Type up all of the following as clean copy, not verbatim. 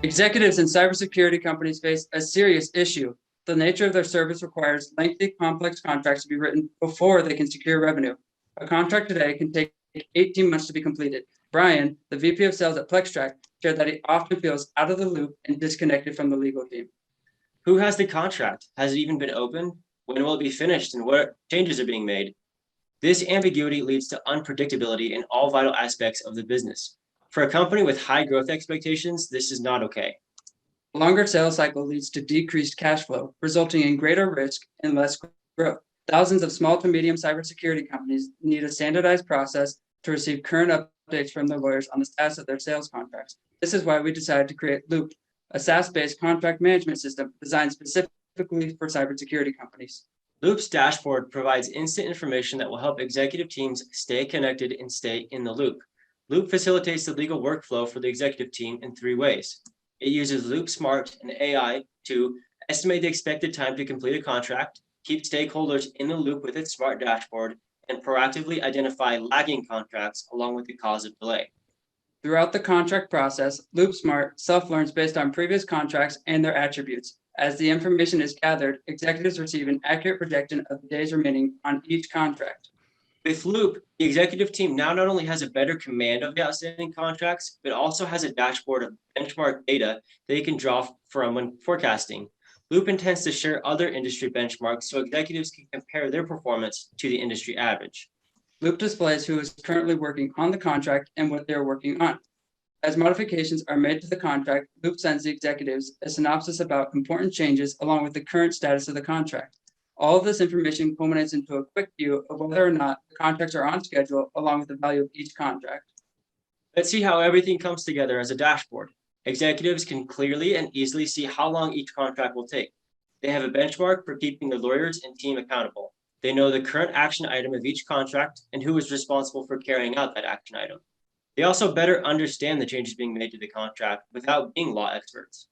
Executives in cybersecurity companies face a serious issue. The nature of their service requires lengthy, complex contracts to be written before they can secure revenue. A contract today can take 18 months to be completed. Brian, the VP of Sales at PlexTrack, shared that he often feels out of the loop and disconnected from the legal team. Who has the contract? Has it even been opened? When will it be finished and what changes are being made? This ambiguity leads to unpredictability in all vital aspects of the business. For a company with high growth expectations, this is not okay. Longer sales cycle leads to decreased cash flow, resulting in greater risk and less growth. Thousands of small to medium cybersecurity companies need a standardized process to receive current updates from their lawyers on the status of their sales contracts. This is why we decided to create Loop, a SaaS-based contract management system designed specifically for cybersecurity companies. Loop's dashboard provides instant information that will help executive teams stay connected and stay in the loop. Loop facilitates the legal workflow for the executive team in 3 ways. It uses Loop Smart and AI to estimate the expected time to complete a contract, keep stakeholders in the loop with its smart dashboard, and proactively identify lagging contracts along with the cause of delay. Throughout the contract process, Loop Smart self-learns based on previous contracts and their attributes. As the information is gathered, executives receive an accurate projection of the days remaining on each contract. With Loop, the executive team now not only has a better command of the outstanding contracts, but also has a dashboard of benchmark data they can draw from when forecasting. Loop intends to share other industry benchmarks so executives can compare their performance to the industry average. Loop displays who is currently working on the contract and what they're working on. As modifications are made to the contract, Loop sends the executives a synopsis about important changes along with the current status of the contract. All of this information culminates into a quick view of whether or not the contracts are on schedule, along with the value of each contract. Let's see how everything comes together as a dashboard. Executives can clearly and easily see how long each contract will take. They have a benchmark for keeping their lawyers and team accountable. They know the current action item of each contract and who is responsible for carrying out that action item. They also better understand the changes being made to the contract without being law experts.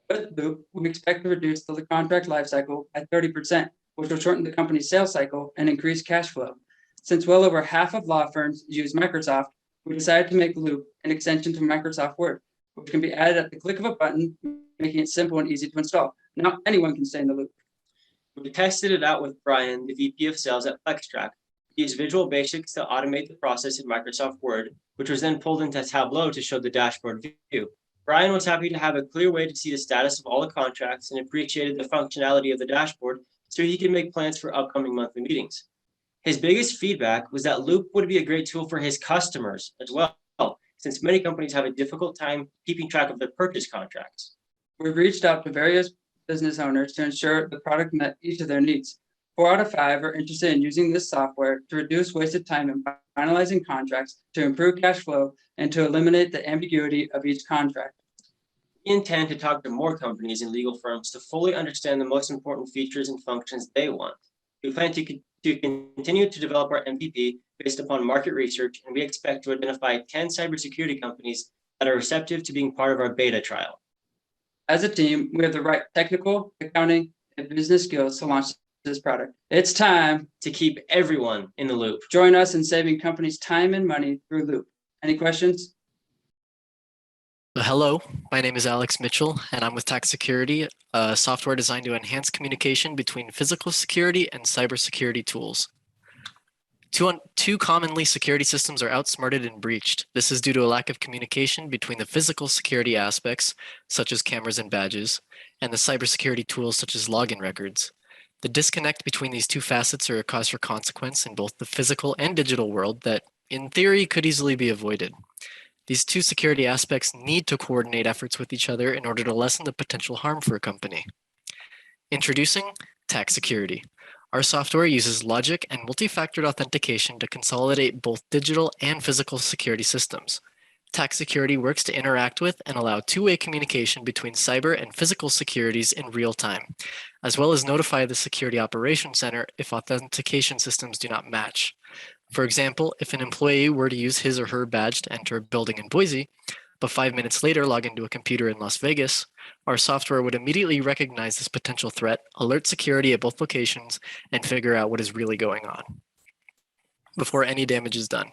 With Loop, we expect to reduce the contract lifecycle by 30%, which will shorten the company's sales cycle and increase cash flow. Since well over half of law firms use Microsoft, we decided to make Loop an extension to Microsoft Word, which can be added at the click of a button, making it simple and easy to install. Now anyone can stay in the loop. We tested it out with Brian, the VP of Sales at PlexTrack. He used Visual Basics to automate the process in Microsoft Word, which was then pulled into Tableau to show the dashboard view. Brian was happy to have a clear way to see the status of all the contracts and appreciated the functionality of the dashboard so he could make plans for upcoming monthly meetings. His biggest feedback was that Loop would be a great tool for his customers as well, since many companies have a difficult time keeping track of their purchase contracts. We've reached out to various business owners to ensure the product met each of their needs. 4 out of 5 are interested in using this software to reduce wasted time in finalizing contracts, to improve cash flow, and to eliminate the ambiguity of each contract. We intend to talk to more companies and legal firms to fully understand the most important features and functions they want. We plan to continue to develop our MVP based upon market research, and we expect to identify 10 cybersecurity companies that are receptive to being part of our beta trial. As a team, we have the right technical, accounting, and business skills to launch this product. It's time to keep everyone in the loop. Join us in saving companies time and money through Loop. Any questions? Hello, my name is Alex Mitchell, and I'm with Tax Security, a software designed to enhance communication between physical security and cybersecurity tools. Two commonly security systems are outsmarted and breached. This is due to a lack of communication between the physical security aspects, such as cameras and badges, and the cybersecurity tools such as login records. The disconnect between these two facets are a cause for consequence in both the physical and digital world that, in theory, could easily be avoided. These two security aspects need to coordinate efforts with each other in order to lessen the potential harm for a company. Introducing Tax Security. Our software uses logic and multi-factored authentication to consolidate both digital and physical security systems. Tax Security works to interact with and allow two-way communication between cyber and physical securities in real time, as well as notify the Security Operations Center if authentication systems do not match. For example, if an employee were to use his or her badge to enter a building in Boise, but 5 minutes later log into a computer in Las Vegas, our software would immediately recognize this potential threat, alert security at both locations, and figure out what is really going on before any damage is done.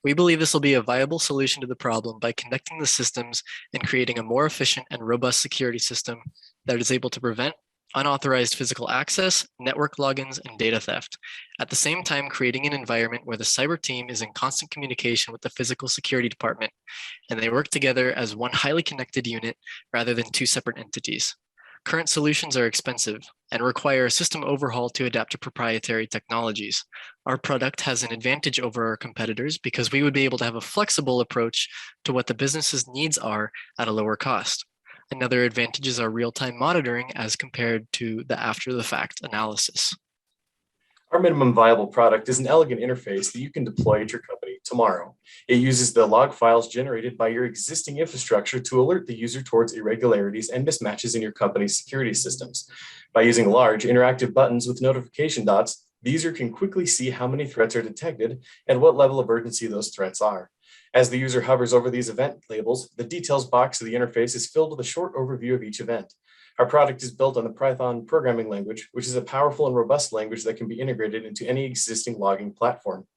We believe this will be a viable solution to the problem by connecting the systems and creating a more efficient and robust security system that is able to prevent unauthorized physical access, network logins, and data theft. At the same time, creating an environment where the cyber team is in constant communication with the physical security department, and they work together as one highly connected unit rather than two separate entities. Current solutions are expensive and require a system overhaul to adapt to proprietary technologies. Our product has an advantage over our competitors because we would be able to have a flexible approach to what the business's needs are at a lower cost. Another advantage is our real-time monitoring as compared to the after-the-fact analysis. Our minimum viable product is an elegant interface that you can deploy at your company tomorrow. It uses the log files generated by your existing infrastructure to alert the user towards irregularities and mismatches in your company's security systems. By using large interactive buttons with notification dots, the user can quickly see how many threats are detected and what level of urgency those threats are. As the user hovers over these event labels, the details box of the interface is filled with a short overview of each event. Our product is built on the Python programming language, which is a powerful and robust language that can be integrated into any existing logging platform.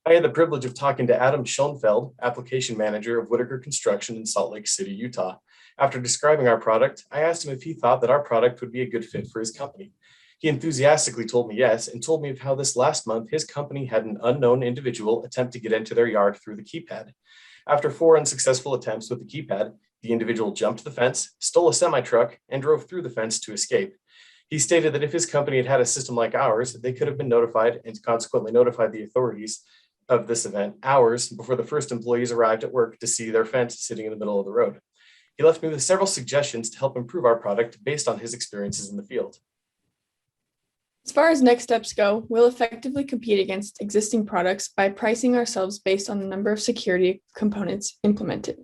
I had the privilege of talking to Adam Schoenfeld, application manager of Whitaker Construction in Salt Lake City, Utah. After describing our product, I asked him if he thought that our product would be a good fit for his company. He enthusiastically told me yes, and told me of how this last month his company had an unknown individual attempt to get into their yard through the keypad. After 4 unsuccessful attempts with the keypad, the individual jumped the fence, stole a semi-truck, and drove through the fence to escape. He stated that if his company had had a system like ours, they could have been notified and consequently notified the authorities of this event hours before the first employees arrived at work to see their fence sitting in the middle of the road. He left me with several suggestions to help improve our product based on his experiences in the field. As far as next steps go, we'll effectively compete against existing products by pricing ourselves based on the number of security components implemented.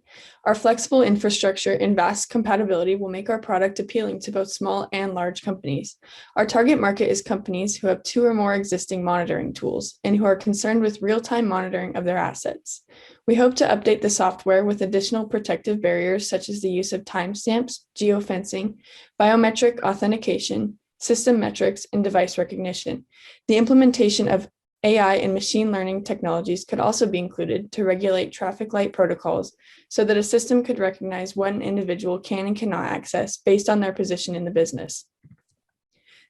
Our flexible infrastructure and vast compatibility will make our product appealing to both small and large companies. Our target market is companies who have 2 or more existing monitoring tools and who are concerned with real-time monitoring of their assets. We hope to update the software with additional protective barriers such as the use of timestamps, geofencing, biometric authentication, system metrics, and device recognition. The implementation of AI and machine learning technologies could also be included to regulate traffic light protocols so that a system could recognize what an individual can and cannot access based on their position in the business.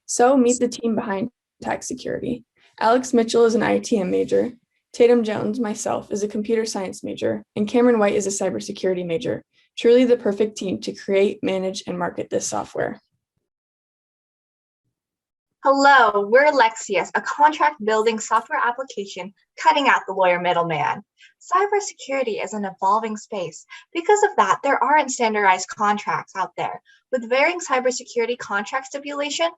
So meet the team behind tax security. Alex Mitchell is an ITM major, Tatum Jones, myself, is a computer science major, and Cameron White is a cybersecurity major. Truly the perfect team to create, manage, and market this software. Hello, we're Lexius, a contract building software application cutting out the lawyer middleman. Cybersecurity is an evolving space. Because of that, there aren't standardized contracts out there. With varying cybersecurity contract stipulation,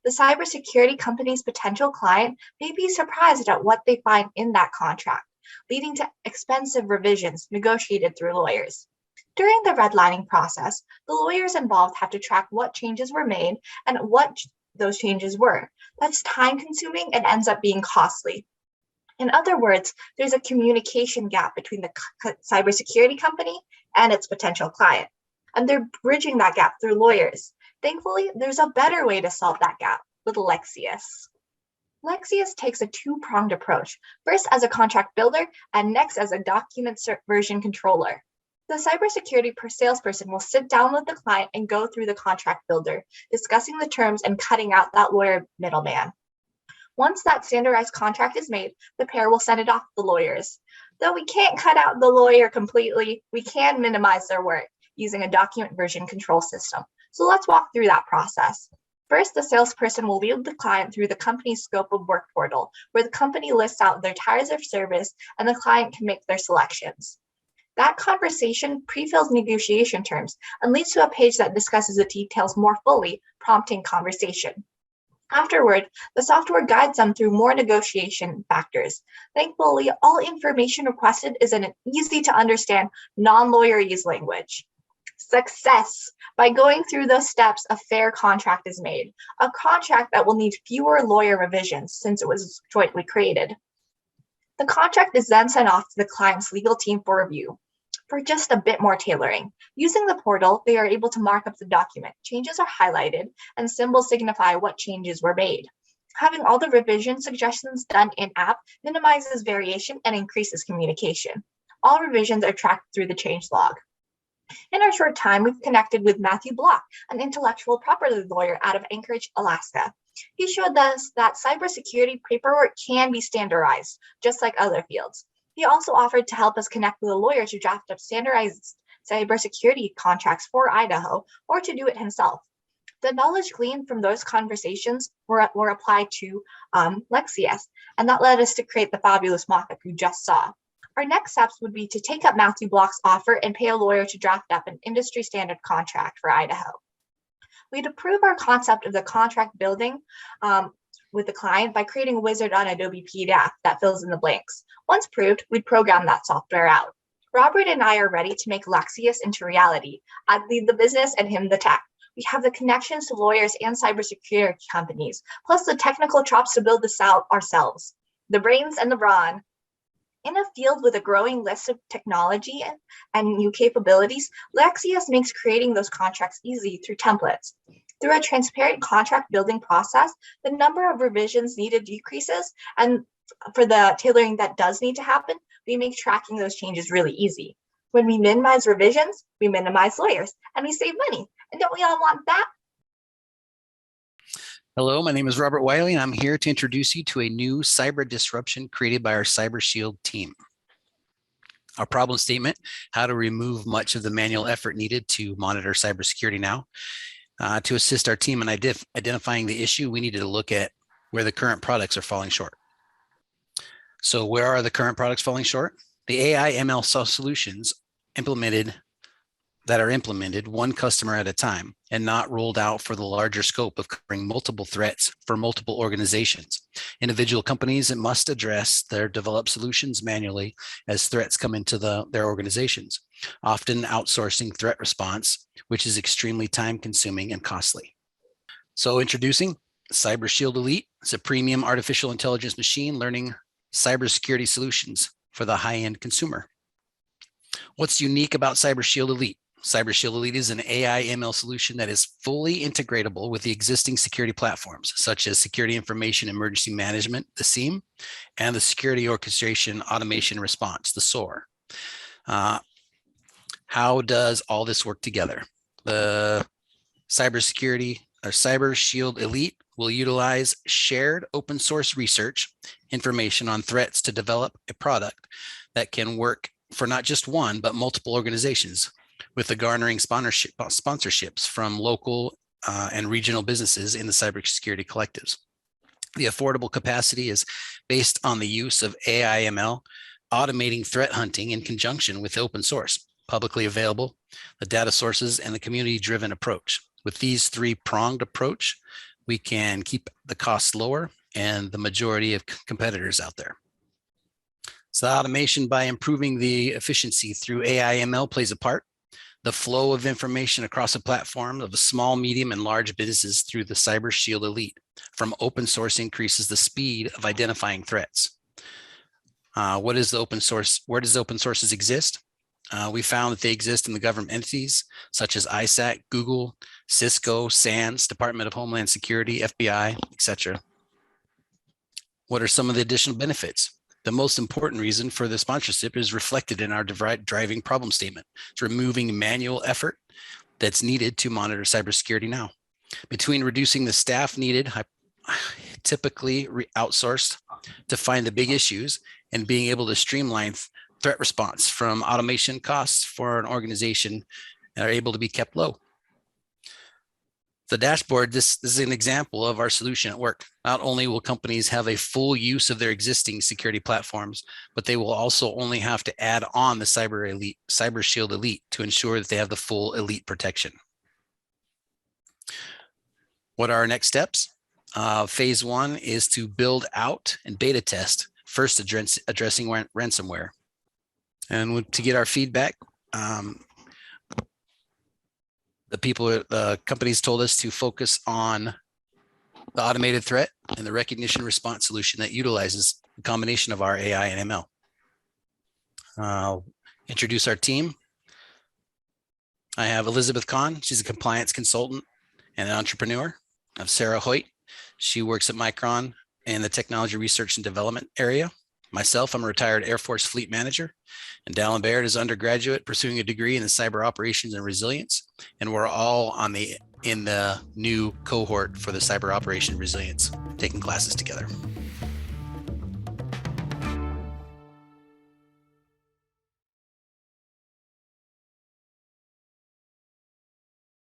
the cybersecurity company's potential client may be surprised at what they find in that contract, leading to expensive revisions negotiated through lawyers. During the redlining process, the lawyers involved have to track what changes were made and what those changes were. That's time consuming and ends up being costly. In other words, there's a communication gap between the cybersecurity company and its potential client, and they're bridging that gap through lawyers. Thankfully, there's a better way to solve that gap with Lexius. Lexius takes a 2-pronged approach, first as a contract builder and next as a document version controller. The cybersecurity salesperson will sit down with the client and go through the contract builder, discussing the terms and cutting out that lawyer middleman. Once that standardized contract is made, the pair will send it off to the lawyers. Though we can't cut out the lawyer completely, we can minimize their work using a document version control system. So let's walk through that process. First, the salesperson will lead the client through the company's scope of work portal, where the company lists out their tiers of service and the client can make their selections. That conversation pre-fills negotiation terms and leads to a page that discusses the details more fully, prompting conversation. Afterward, the software guides them through more negotiation factors. Thankfully, all information requested is in an easy-to-understand, non-lawyerese language. Success! By going through those steps, a fair contract is made, a contract that will need fewer lawyer revisions since it was jointly created. The contract is then sent off to the client's legal team for review. For just a bit more tailoring, using the portal, they are able to mark up the document. Changes are highlighted and symbols signify what changes were made. Having all the revision suggestions done in-app minimizes variation and increases communication. All revisions are tracked through the changelog. In our short time, we've connected with Matthew Block, an intellectual property lawyer out of Anchorage, Alaska. He showed us that cybersecurity paperwork can be standardized, just like other fields. He also offered to help us connect with a lawyer to draft up standardized cybersecurity contracts for Idaho, or to do it himself. The knowledge gleaned from those conversations were applied to Lexius, and that led us to create the fabulous mockup you just saw. Our next steps would be to take up Matthew Block's offer and pay a lawyer to draft up an industry standard contract for Idaho. We'd approve our concept of the contract building with the client by creating a wizard on Adobe PDF that fills in the blanks. Once proved, we'd program that software out. Robert and I are ready to make Lexius into reality. I'd lead the business and him the tech. We have the connections to lawyers and cybersecurity companies, plus the technical chops to build this out ourselves. The brains and the brawn. In a field with a growing list of technology and new capabilities, Lexius makes creating those contracts easy through templates. Through a transparent contract building process, the number of revisions needed decreases, and for the tailoring that does need to happen, we make tracking those changes really easy. When we minimize revisions, we minimize lawyers, and we save money. And don't we all want that? Hello, my name is Robert Wiley, and I'm here to introduce you to a new cyber disruption created by our Cyber Shield team. Our problem statement: how to remove much of the manual effort needed to monitor cybersecurity now. To assist our team in identifying the issue, we needed to look at where the current products are falling short. So where are the current products falling short? The AI ML solutions that are implemented one customer at a time and not rolled out for the larger scope of covering multiple threats for multiple organizations. Individual companies must address their developed solutions manually as threats come into their organizations, often outsourcing threat response, which is extremely time consuming and costly. So introducing Cyber Shield Elite. It's a premium artificial intelligence machine learning cybersecurity solutions for the high-end consumer. What's unique about Cyber Shield Elite? Cyber Shield Elite is an AI ML solution that is fully integratable with the existing security platforms, such as Security Information Emergency Management, the SIEM, and the Security Orchestration Automation Response, the SOAR. How does all this work together? The Cyber Shield Elite will utilize shared open source research information on threats to develop a product that can work for not just one, but multiple organizations, with the garnering sponsorships from local and regional businesses in the cybersecurity collectives. The affordable capacity is based on the use of AI ML, automating threat hunting in conjunction with open source, publicly available, the data sources, and the community-driven approach. With these three-pronged approach, we can keep the costs lower and the majority of competitors out there. So automation by improving the efficiency through AI ML plays a part. The flow of information across a platform of small, medium, and large businesses through the Cyber Shield Elite from open source increases the speed of identifying threats. What is the open source? Where does open sources exist? We found that they exist in the government entities such as ISAC, Google, Cisco, SANS, Department of Homeland Security, FBI, etc. What are some of the additional benefits? The most important reason for the sponsorship is reflected in our driving problem statement. It's removing manual effort that's needed to monitor cybersecurity now. Between reducing the staff needed, typically outsourced, to find the big issues, and being able to streamline threat response from automation costs for an organization that are able to be kept low. The dashboard, this is an example of our solution at work. Not only will companies have a full use of their existing security platforms, but they will also only have to add on the Cyber Shield Elite to ensure that they have the full Elite protection. What are our next steps? Phase one is to build out and beta test, first addressing ransomware. And to get our feedback, the companies told us to focus on the automated threat and the recognition response solution that utilizes the combination of our AI and ML. I'll introduce our team. I have Elizabeth Kahn. She's a compliance consultant and an entrepreneur. I have Sarah Hoyt. She works at Micron in the technology research and development area. Myself, I'm a retired Air Force fleet manager, and Dallin Baird is undergraduate pursuing a degree in cyber operations and resilience. And we're all in the new cohort for the cyber operation resilience, taking classes together.